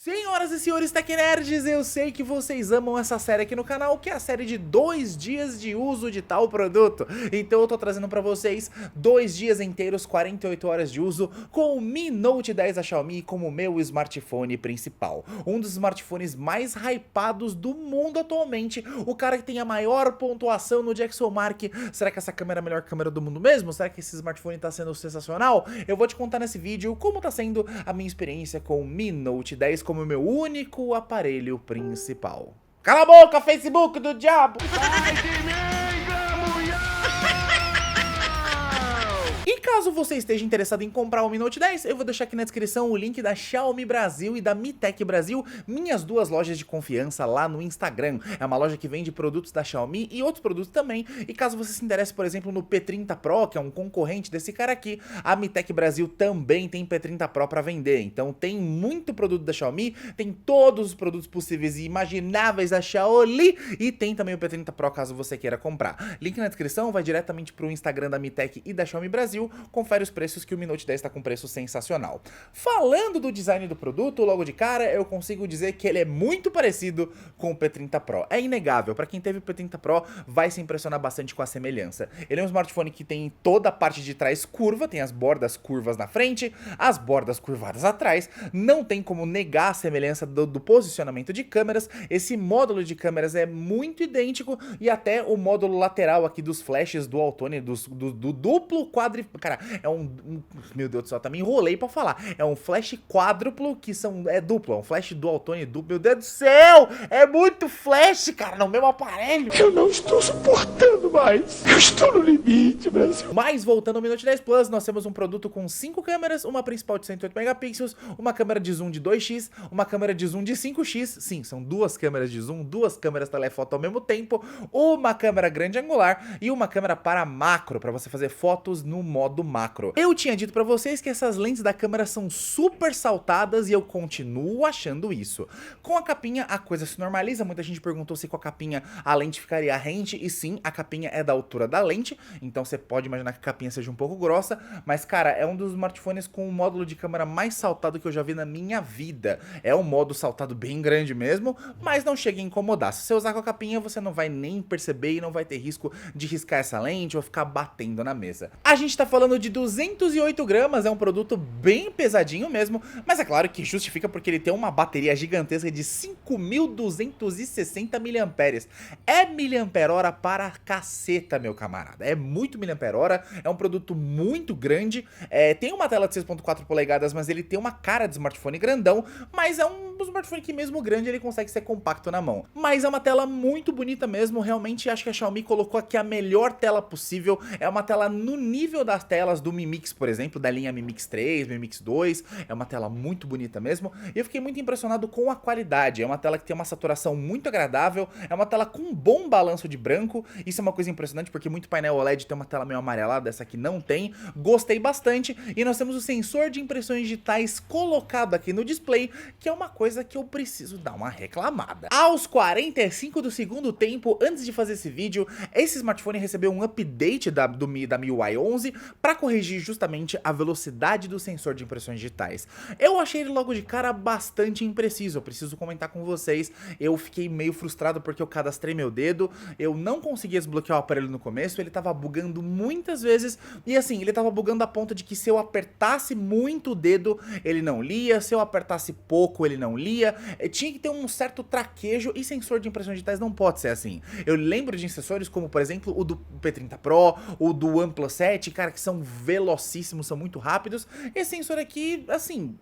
Senhoras e senhores Tech Nerds, eu sei que vocês amam essa série aqui no canal, que é a série de 2 dias de uso de tal produto. Então eu tô trazendo pra vocês 2 dias inteiros, 48 horas de uso, com o Mi Note 10 da Xiaomi como meu smartphone principal. Um dos smartphones mais hypados do mundo atualmente, o cara que tem a maior pontuação no DxOMark. Será que essa câmera é a melhor câmera do mundo mesmo? Será que esse smartphone tá sendo sensacional? Eu vou te contar nesse vídeo como tá sendo a minha experiência com o Mi Note 10 como o meu único aparelho principal. Cala a boca, Facebook do diabo! E caso você esteja interessado em comprar o Mi Note 10, eu vou deixar aqui na descrição o link da Xiaomi Brasil e da Mi Tech Brasil, minhas duas lojas de confiança lá no Instagram. É uma loja que vende produtos da Xiaomi e outros produtos também. E caso você se interesse, por exemplo, no P30 Pro, que é um concorrente desse cara aqui, a Mi Tech Brasil também tem P30 Pro para vender. Então tem muito produto da Xiaomi, tem todos os produtos possíveis e imagináveis da Xiaomi e tem também o P30 Pro caso você queira comprar. Link na descrição, vai diretamente pro Instagram da Mi Tech e da Xiaomi Brasil. Confere os preços que o Mi Note 10 está com preço sensacional. Falando do design do produto, logo de cara, eu consigo dizer que ele é muito parecido com o P30 Pro. É inegável, para quem teve o P30 Pro, vai se impressionar bastante com a semelhança. Ele é um smartphone que tem toda a parte de trás curva, tem as bordas curvas na frente, as bordas curvadas atrás, não tem como negar a semelhança do posicionamento de câmeras. Esse módulo de câmeras é muito idêntico e até o módulo lateral aqui dos flashes dual tone, do duplo quadriplo. Cara, é meu Deus do céu, me enrolei pra falar. É um flash quádruplo que é duplo, é um flash dual tone duplo. Meu Deus do céu, é muito flash, cara, no mesmo aparelho. Eu não estou suportando mais. Eu estou no limite, Brasil. Mas voltando ao Mi Note 10 Plus, nós temos um produto com 5 câmeras, uma principal de 108 megapixels, uma câmera de zoom de 2x, uma câmera de zoom de 5x. Sim, são duas câmeras de zoom, duas câmeras telefoto ao mesmo tempo, uma câmera grande angular e uma câmera para macro, para você fazer fotos no modo macro. Eu tinha dito pra vocês que essas lentes da câmera são super saltadas e eu continuo achando isso. Com a capinha a coisa se normaliza, muita gente perguntou se com a capinha a lente ficaria rente e sim, a capinha é da altura da lente, então você pode imaginar que a capinha seja um pouco grossa, mas cara, é um dos smartphones com o módulo de câmera mais saltado que eu já vi na minha vida. É um modo saltado bem grande mesmo, mas não chega a incomodar. Se você usar com a capinha, você não vai nem perceber e não vai ter risco de riscar essa lente ou ficar batendo na mesa. A gente tá falando de 208 gramas, é um produto bem pesadinho mesmo, mas é claro que justifica porque ele tem uma bateria gigantesca de 5.260 mAh. É miliampere-hora para caceta, meu camarada. É muito miliampere-hora, é um produto muito grande, tem uma tela de 6.4 polegadas, mas ele tem uma cara de smartphone grandão, mas é um smartphone que mesmo grande ele consegue ser compacto na mão. Mas é uma tela muito bonita mesmo, realmente acho que a Xiaomi colocou aqui a melhor tela possível, é uma tela no nível das telas do Mi Mix, por exemplo, da linha Mi Mix 3, Mi Mix 2, é uma tela muito bonita mesmo, e eu fiquei muito impressionado com a qualidade, é uma tela que tem uma saturação muito agradável, é uma tela com um bom balanço de branco, isso é uma coisa impressionante porque muito painel OLED tem uma tela meio amarelada, essa aqui não tem, gostei bastante, e nós temos o sensor de impressões digitais colocado aqui no display, que é uma coisa que eu preciso dar uma reclamada. Aos 45 do segundo tempo, antes de fazer esse vídeo, esse smartphone recebeu um update da MIUI 11 para corrigir justamente a velocidade do sensor de impressões digitais. Eu achei ele logo de cara bastante impreciso, eu preciso comentar com vocês, eu fiquei meio frustrado porque eu cadastrei meu dedo, eu não conseguia desbloquear o aparelho no começo, ele tava bugando muitas vezes, e assim, ele tava bugando a ponto de que se eu apertasse muito o dedo, ele não lia, se eu apertasse pouco, ele não lia, tinha que ter um certo traquejo, e sensor de impressões digitais não pode ser assim. Eu lembro de sensores como, por exemplo, o do P30 Pro, o do OnePlus 7, cara, que são velocíssimos, são muito rápidos. Esse sensor aqui, assim,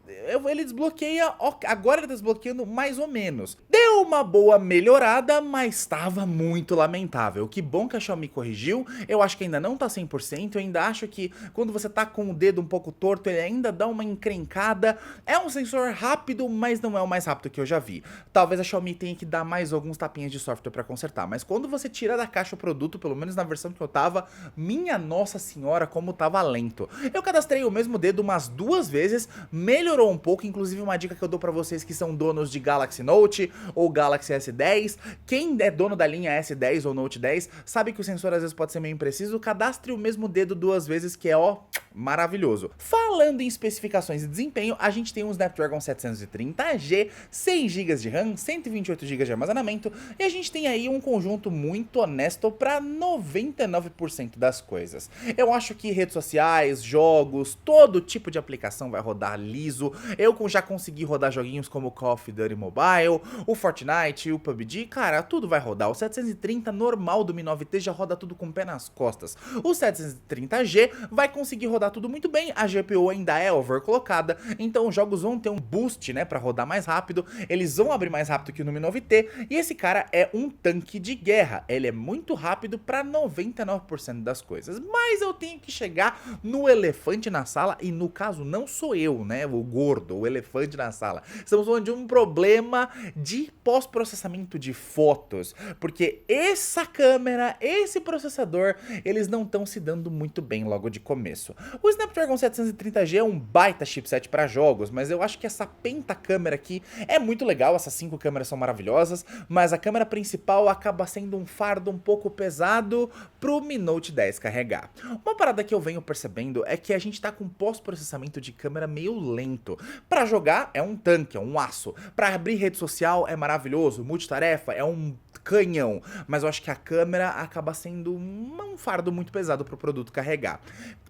ele desbloqueia, agora ele tá desbloqueando mais ou menos. Deu uma boa melhorada, mas estava muito lamentável. Que bom que a Xiaomi corrigiu, eu acho que ainda não tá 100%, eu ainda acho que quando você tá com o dedo um pouco torto, ele ainda dá uma encrencada. É um sensor rápido, mas não é o mais rápido que eu já vi. Talvez a Xiaomi tenha que dar mais alguns tapinhas de software pra consertar, mas quando você tira da caixa o produto, pelo menos na versão que eu tava, minha nossa senhora, como tava lento. Eu cadastrei o mesmo dedo umas 2 vezes, melhorou um pouco, inclusive uma dica que eu dou pra vocês que são donos de Galaxy Note ou Galaxy S10. Quem é dono da linha S10 ou Note 10 sabe que o sensor às vezes pode ser meio impreciso. Cadastre o mesmo dedo 2 vezes, que é, ó, maravilhoso. Falando em especificações e desempenho, a gente tem um Snapdragon 730G, 6 GB de RAM, 128 GB de armazenamento, e a gente tem aí um conjunto muito honesto para 99% das coisas. Eu acho que redes sociais, jogos, todo tipo de aplicação vai rodar liso. Eu já consegui rodar joguinhos como Call of Duty Mobile, o Fortnite, o PUBG, cara, tudo vai rodar. O 730 normal do Mi 9T já roda tudo com o pé nas costas. O 730G vai conseguir rodar tudo muito bem, a GPU ainda é overclockada, então os jogos vão ter um boost, né, pra rodar mais rápido, eles vão abrir mais rápido que o Mi 9T, e esse cara é um tanque de guerra, ele é muito rápido pra 99% das coisas, mas eu tenho que chegar no elefante na sala, e no caso não sou eu, né, o gordo, o elefante na sala, estamos falando de um problema de pós-processamento de fotos, porque essa câmera, esse processador, eles não estão se dando muito bem logo de começo. O Snapdragon 730G é um baita chipset para jogos, mas eu acho que essa pentacâmera aqui é muito legal, essas 5 câmeras são maravilhosas, mas a câmera principal acaba sendo um fardo um pouco pesado pro Mi Note 10 carregar. Uma parada que eu venho percebendo é que a gente tá com pós-processamento de câmera meio lento. Para jogar é um tanque, é um aço. Para abrir rede social é maravilhoso, multitarefa é um canhão, mas eu acho que a câmera acaba sendo um fardo muito pesado pro produto carregar.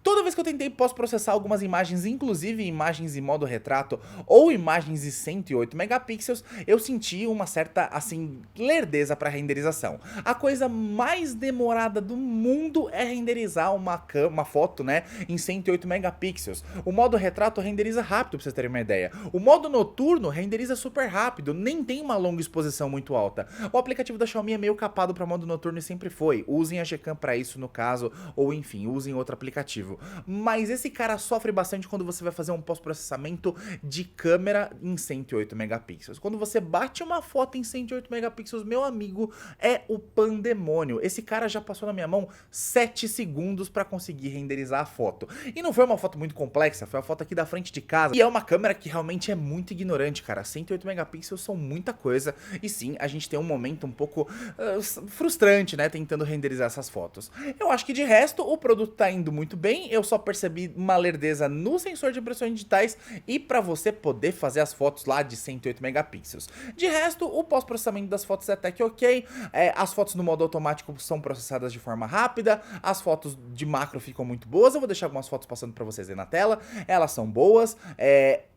Toda vez que eu tentei pós-processar algumas imagens, inclusive imagens em modo retrato ou imagens de 108 megapixels, eu senti uma certa, assim, lerdeza para renderização. A coisa mais demorada do mundo é renderizar uma foto, né, em 108 megapixels. O modo retrato renderiza rápido, pra vocês terem uma ideia. O modo noturno renderiza super rápido, nem tem uma longa exposição muito alta. O aplicativo da Xiaomi é meio capado para modo noturno e sempre foi. Usem a Gcam para isso no caso, ou enfim, usem outro aplicativo. Mas esse cara sofre bastante quando você vai fazer um pós-processamento de câmera em 108 megapixels. Quando você bate uma foto em 108 megapixels, meu amigo, é o pandemônio. Esse cara já passou na minha mão 7 segundos para conseguir renderizar a foto. E não foi uma foto muito complexa, foi a foto aqui da frente de casa. E é uma câmera que realmente é muito ignorante, cara. 108 megapixels são muita coisa. E sim, a gente tem um momento um pouco frustrante, né, tentando renderizar essas fotos. Eu acho que de resto, o produto tá indo muito bem. Eu só percebi uma lerdeza no sensor de impressões digitais e para você poder fazer as fotos lá de 108 megapixels. De resto, o pós-processamento das fotos é até que ok, as fotos no modo automático são processadas de forma rápida, as fotos de macro ficam muito boas, eu vou deixar algumas fotos passando para vocês aí na tela, elas são boas.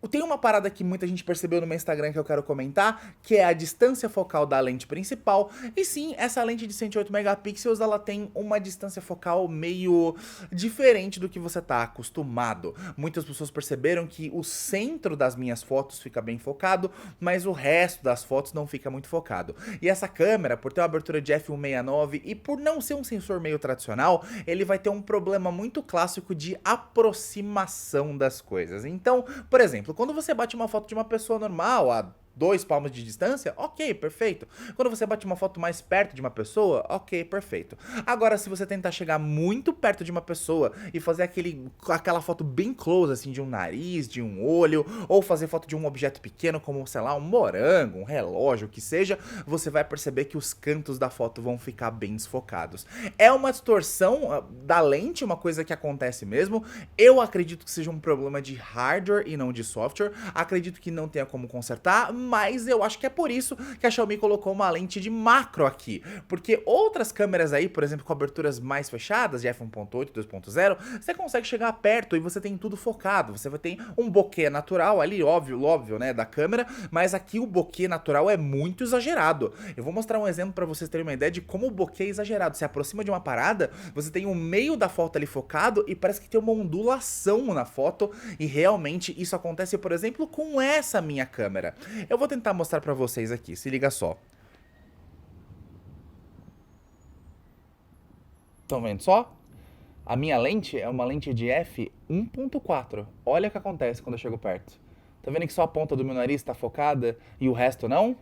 Tem uma parada que muita gente percebeu no meu Instagram que eu quero comentar, que é a distância focal da lente principal, e sim, essa lente de 108 megapixels, ela tem uma distância focal meio diferente do que você tá acostumado. Muitas pessoas perceberam que o centro das minhas fotos fica bem focado, mas o resto das fotos não fica muito focado. E essa câmera, por ter uma abertura de f1.69 e por não ser um sensor meio tradicional, ele vai ter um problema muito clássico de aproximação das coisas. Então, por exemplo, quando você bate uma foto de uma pessoa normal, a 2 palmos de distância, ok, perfeito. Quando você bate uma foto mais perto de uma pessoa, ok, perfeito. Agora, se você tentar chegar muito perto de uma pessoa e fazer aquela foto bem close, assim, de um nariz, de um olho, ou fazer foto de um objeto pequeno, como, sei lá, um morango, um relógio, o que seja, você vai perceber que os cantos da foto vão ficar bem desfocados. É uma distorção da lente, uma coisa que acontece mesmo. Eu acredito que seja um problema de hardware e não de software. Acredito que não tenha como consertar, mas eu acho que é por isso que a Xiaomi colocou uma lente de macro aqui, porque outras câmeras aí, por exemplo, com aberturas mais fechadas, de f1.8, 2.0, você consegue chegar perto e você tem tudo focado, você vai ter um bokeh natural ali, óbvio, né, da câmera, mas aqui o bokeh natural é muito exagerado. Eu vou mostrar um exemplo para vocês terem uma ideia de como o bokeh é exagerado. Você aproxima de uma parada, você tem o meio da foto ali focado e parece que tem uma ondulação na foto, e realmente isso acontece, por exemplo, com essa minha câmera. Eu vou tentar mostrar pra vocês aqui, se liga só. Estão vendo só? A minha lente é uma lente de f1.4. Olha o que acontece quando eu chego perto. Tá vendo que só a ponta do meu nariz tá focada e o resto não?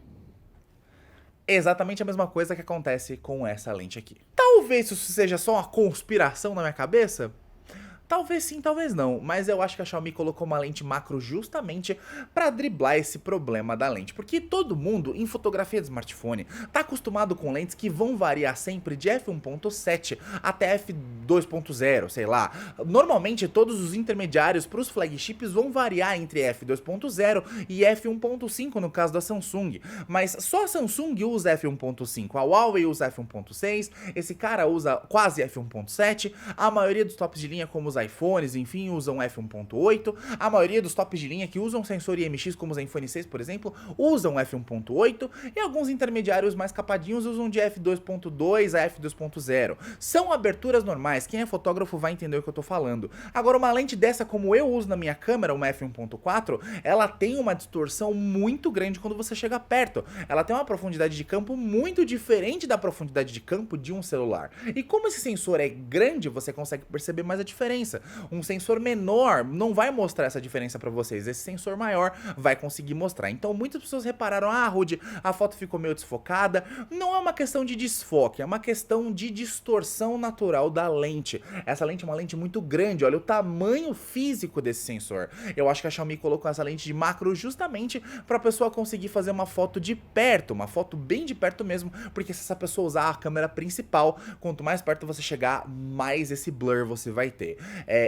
Exatamente a mesma coisa que acontece com essa lente aqui. Talvez isso seja só uma conspiração na minha cabeça? Talvez sim, talvez não, mas eu acho que a Xiaomi colocou uma lente macro justamente para driblar esse problema da lente, porque todo mundo em fotografia de smartphone tá acostumado com lentes que vão variar sempre de f1.7 até f2.0, sei lá. Normalmente todos os intermediários para os flagships vão variar entre f2.0 e f1.5 no caso da Samsung, mas só a Samsung usa f1.5, a Huawei usa f1.6, esse cara usa quase f1.7, a maioria dos tops de linha como os iPhones, enfim, usam f1.8, a maioria dos tops de linha que usam sensor IMX como os iPhone 6, por exemplo, usam f1.8 e alguns intermediários mais capadinhos usam de f2.2 a f2.0. São aberturas normais, quem é fotógrafo vai entender o que eu tô falando. Agora, uma lente dessa como eu uso na minha câmera, uma f1.4, ela tem uma distorção muito grande quando você chega perto. Ela tem uma profundidade de campo muito diferente da profundidade de campo de um celular. E como esse sensor é grande, você consegue perceber mais a diferença. Um sensor menor não vai mostrar essa diferença pra vocês, esse sensor maior vai conseguir mostrar. Então muitas pessoas repararam, Rudy, a foto ficou meio desfocada. Não é uma questão de desfoque, é uma questão de distorção natural da lente. Essa lente é uma lente muito grande, olha o tamanho físico desse sensor. Eu acho que a Xiaomi colocou essa lente de macro justamente pra pessoa conseguir fazer uma foto de perto, uma foto bem de perto mesmo, porque se essa pessoa usar a câmera principal, quanto mais perto você chegar, mais esse blur você vai ter.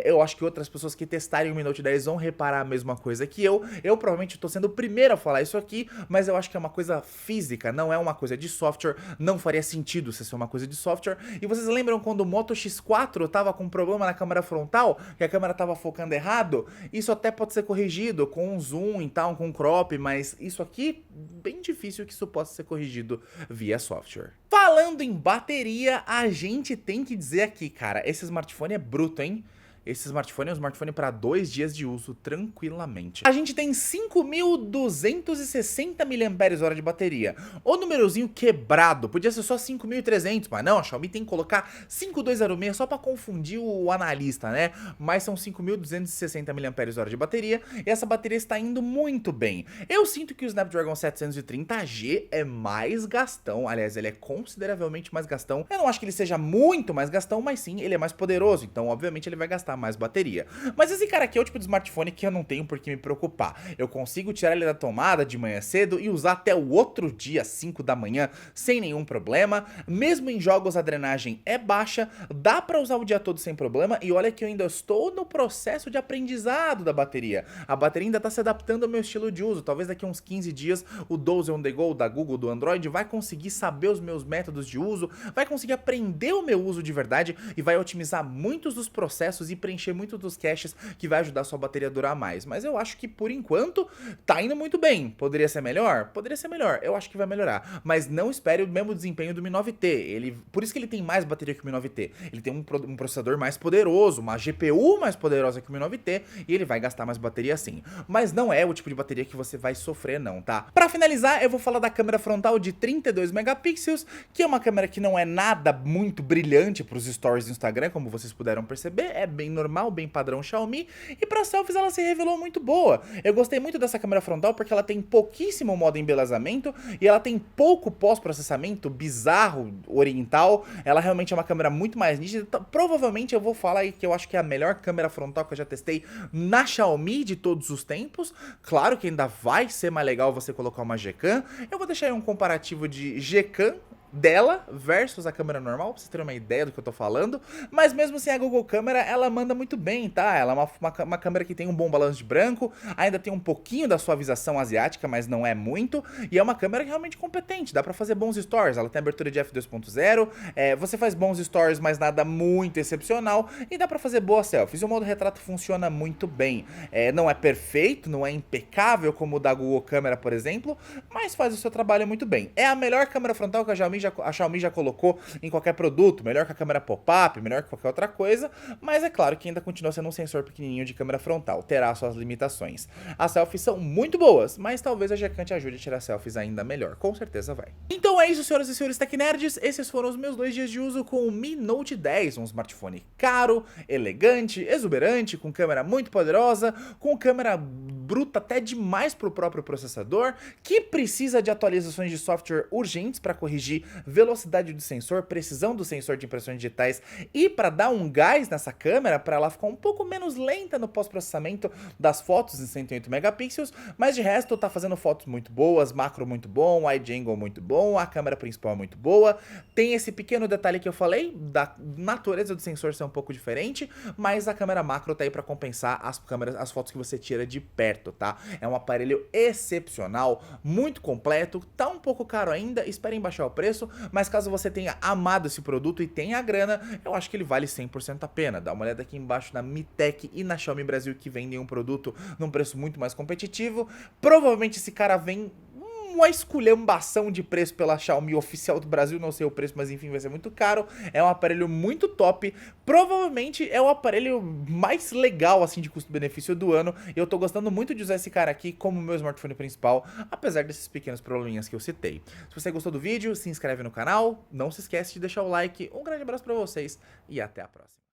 Eu acho que outras pessoas que testarem o Mi Note 10 vão reparar a mesma coisa que eu provavelmente tô sendo o primeiro a falar isso aqui, mas eu acho que é uma coisa física, não é uma coisa de software, não faria sentido se isso é uma coisa de software. E vocês lembram quando o Moto X4 tava com problema na câmera frontal, que a câmera tava focando errado? Isso até pode ser corrigido com um zoom e tal, com um crop, mas isso aqui, bem difícil que isso possa ser corrigido via software. Falando em bateria, a gente tem que dizer aqui, cara, esse smartphone é bruto, hein? Esse smartphone é um smartphone para 2 dias de uso tranquilamente. A gente tem 5.260 mAh de bateria. O númerozinho quebrado, podia ser só 5.300, mas não, a Xiaomi tem que colocar 5.206 só para confundir o analista, né? Mas são 5.260 mAh de bateria e essa bateria está indo muito bem. Eu sinto que o Snapdragon 730G é mais gastão, aliás, ele é consideravelmente mais gastão. Eu não acho que ele seja muito mais gastão, mas sim, ele é mais poderoso, então obviamente ele vai gastar mais bateria. Mas esse cara aqui é o tipo de smartphone que eu não tenho por que me preocupar. Eu consigo tirar ele da tomada de manhã cedo e usar até o outro dia, 5 da manhã, sem nenhum problema. Mesmo em jogos a drenagem é baixa, dá pra usar o dia todo sem problema. E olha que eu ainda estou no processo de aprendizado da bateria. A bateria ainda tá se adaptando ao meu estilo de uso. Talvez daqui a uns 15 dias o 12 on the go da Google, do Android, vai conseguir saber os meus métodos de uso, vai conseguir aprender o meu uso de verdade e vai otimizar muitos dos processos e preencher muito dos caches que vai ajudar a sua bateria a durar mais. Mas eu acho que por enquanto tá indo muito bem. Poderia ser melhor? Poderia ser melhor. Eu acho que vai melhorar. Mas não espere o mesmo desempenho do Mi 9T. Por isso que ele tem mais bateria que o Mi 9T. Ele tem um processador mais poderoso, uma GPU mais poderosa que o Mi 9T e ele vai gastar mais bateria sim. Mas não é o tipo de bateria que você vai sofrer não, tá? Pra finalizar, eu vou falar da câmera frontal de 32 megapixels, que é uma câmera que não é nada muito brilhante pros stories do Instagram, como vocês puderam perceber. É bem normal, bem padrão Xiaomi, e para selfies ela se revelou muito boa. Eu gostei muito dessa câmera frontal porque ela tem pouquíssimo modo embelezamento e ela tem pouco pós-processamento bizarro, oriental. Ela realmente é uma câmera muito mais nítida. Provavelmente eu vou falar aí que eu acho que é a melhor câmera frontal que eu já testei na Xiaomi de todos os tempos. Claro que ainda vai ser mais legal você colocar uma Gcam. Eu vou deixar aí um comparativo de Gcam dela versus a câmera normal, pra vocês terem uma ideia do que eu tô falando. Mas mesmo sem a Google Câmera, ela manda muito bem, tá? Ela é uma câmera que tem um bom balanço de branco, ainda tem um pouquinho da suavização asiática, mas não é muito, e é uma câmera realmente competente, dá pra fazer bons stories. Ela tem abertura de f2.0, você faz bons stories, mas nada muito excepcional, e dá pra fazer boas selfies. E o modo retrato funciona muito bem. Não é perfeito, não é impecável como o da Google Câmera, por exemplo, mas faz o seu trabalho muito bem. É a melhor câmera frontal que a Xiaomi já colocou em qualquer produto, melhor que a câmera pop-up, melhor que qualquer outra coisa, mas é claro que ainda continua sendo um sensor pequenininho de câmera frontal, terá suas limitações. As selfies são muito boas, mas talvez a Gcam te ajude a tirar selfies ainda melhor, com certeza vai. Então é isso, senhoras e senhores Tech Nerds, esses foram os meus 2 dias de uso com o Mi Note 10, um smartphone caro, elegante, exuberante, com câmera muito poderosa, com câmera bruta até demais para o próprio processador, que precisa de atualizações de software urgentes para corrigir velocidade do sensor, precisão do sensor de impressões digitais e para dar um gás nessa câmera para ela ficar um pouco menos lenta no pós-processamento das fotos em 108 megapixels, mas de resto tá fazendo fotos muito boas, macro muito bom, wide angle muito bom, a câmera principal é muito boa, tem esse pequeno detalhe que eu falei, da natureza do sensor ser um pouco diferente, mas a câmera macro tá aí para compensar as fotos que você tira de perto, tá? É um aparelho excepcional, muito completo, tá um pouco caro ainda, esperem baixar o preço, mas caso você tenha amado esse produto e tenha a grana, eu acho que ele vale 100% a pena. Dá uma olhada aqui embaixo na Mi Tech e na Xiaomi Brasil que vendem um produto num preço muito mais competitivo. Provavelmente esse cara vem uma esculhambação de preço pela Xiaomi oficial do Brasil, não sei o preço, mas enfim, vai ser muito caro. É um aparelho muito top, provavelmente é o aparelho mais legal, assim, de custo-benefício do ano. Eu tô gostando muito de usar esse cara aqui como meu smartphone principal, apesar desses pequenos probleminhas que eu citei. Se você gostou do vídeo, se inscreve no canal, não se esquece de deixar o like, um grande abraço pra vocês e até a próxima.